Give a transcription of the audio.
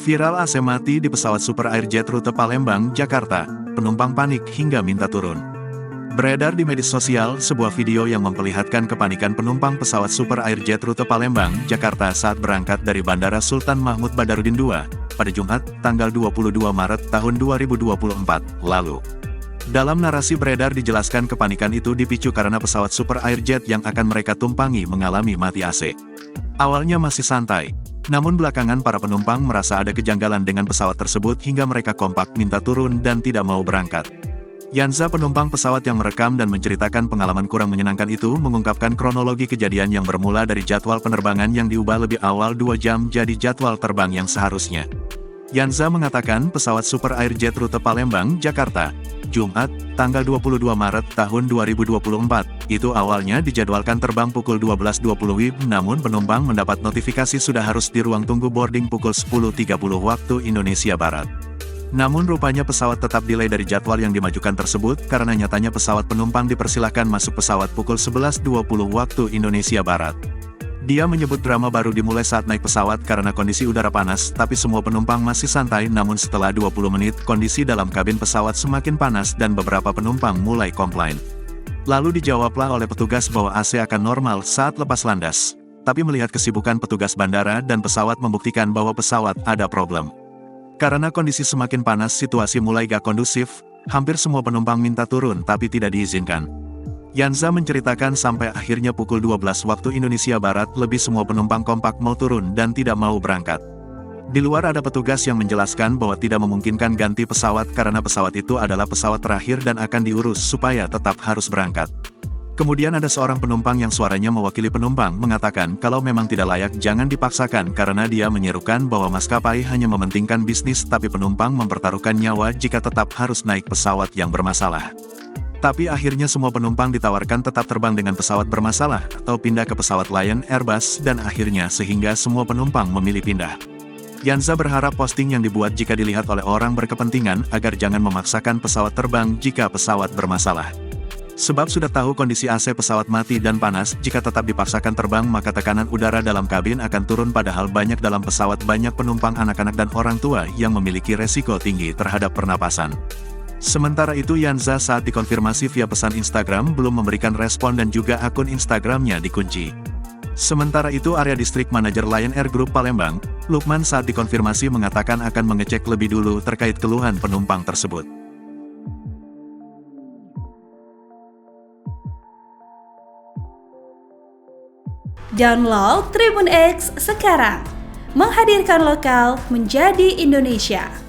Viral AC mati di pesawat Super Airjet rute Palembang, Jakarta. Penumpang panik hingga minta turun. Beredar di media sosial sebuah video yang memperlihatkan kepanikan penumpang pesawat Super Airjet rute Palembang, Jakarta saat berangkat dari Bandara Sultan Mahmud Badarudin II pada Jumat, tanggal 22 Maret tahun 2024 lalu. Dalam narasi beredar dijelaskan kepanikan itu dipicu karena pesawat Super Airjet yang akan mereka tumpangi mengalami mati AC. Awalnya masih santai, namun belakangan para penumpang merasa ada kejanggalan dengan pesawat tersebut hingga mereka kompak minta turun dan tidak mau berangkat. Yanza, penumpang pesawat yang merekam dan menceritakan pengalaman kurang menyenangkan itu, mengungkapkan kronologi kejadian yang bermula dari jadwal penerbangan yang diubah lebih awal 2 jam jadi jadwal terbang yang seharusnya. Yanza mengatakan pesawat Super Airjet rute Palembang, Jakarta, Jumat, tanggal 22 Maret tahun 2024, itu awalnya dijadwalkan terbang pukul 12.20 WIB, namun penumpang mendapat notifikasi sudah harus di ruang tunggu boarding pukul 10.30 waktu Indonesia Barat. Namun rupanya pesawat tetap delay dari jadwal yang dimajukan tersebut karena nyatanya pesawat penumpang dipersilahkan masuk pesawat pukul 11.20 waktu Indonesia Barat. Dia menyebut drama baru dimulai saat naik pesawat karena kondisi udara panas, tapi semua penumpang masih santai. Namun setelah 20 menit, kondisi dalam kabin pesawat semakin panas dan beberapa penumpang mulai komplain. Lalu dijawablah oleh petugas bahwa AC akan normal saat lepas landas. Tapi melihat kesibukan petugas bandara dan pesawat membuktikan bahwa pesawat ada problem. Karena kondisi semakin panas, situasi mulai gak kondusif, hampir semua penumpang minta turun tapi tidak diizinkan. Yanza menceritakan sampai akhirnya pukul 12 waktu Indonesia Barat lebih semua penumpang kompak mau turun dan tidak mau berangkat. Di luar ada petugas yang menjelaskan bahwa tidak memungkinkan ganti pesawat karena pesawat itu adalah pesawat terakhir dan akan diurus supaya tetap harus berangkat. Kemudian ada seorang penumpang yang suaranya mewakili penumpang mengatakan kalau memang tidak layak jangan dipaksakan karena dia menyerukan bahwa maskapai hanya mementingkan bisnis tapi penumpang mempertaruhkan nyawa jika tetap harus naik pesawat yang bermasalah. Tapi akhirnya semua penumpang ditawarkan tetap terbang dengan pesawat bermasalah atau pindah ke pesawat Lion Airbus dan akhirnya sehingga semua penumpang memilih pindah. Yanza berharap posting yang dibuat jika dilihat oleh orang berkepentingan agar jangan memaksakan pesawat terbang jika pesawat bermasalah. Sebab sudah tahu kondisi AC pesawat mati dan panas, jika tetap dipaksakan terbang maka tekanan udara dalam kabin akan turun padahal banyak dalam pesawat banyak penumpang anak-anak dan orang tua yang memiliki resiko tinggi terhadap pernapasan. Sementara itu Yanza saat dikonfirmasi via pesan Instagram belum memberikan respon dan juga akun Instagramnya dikunci. Sementara itu area distrik manajer Lion Air Group Palembang, Lukman saat dikonfirmasi mengatakan akan mengecek lebih dulu terkait keluhan penumpang tersebut. Download Tribun X sekarang, menghadirkan lokal menjadi Indonesia.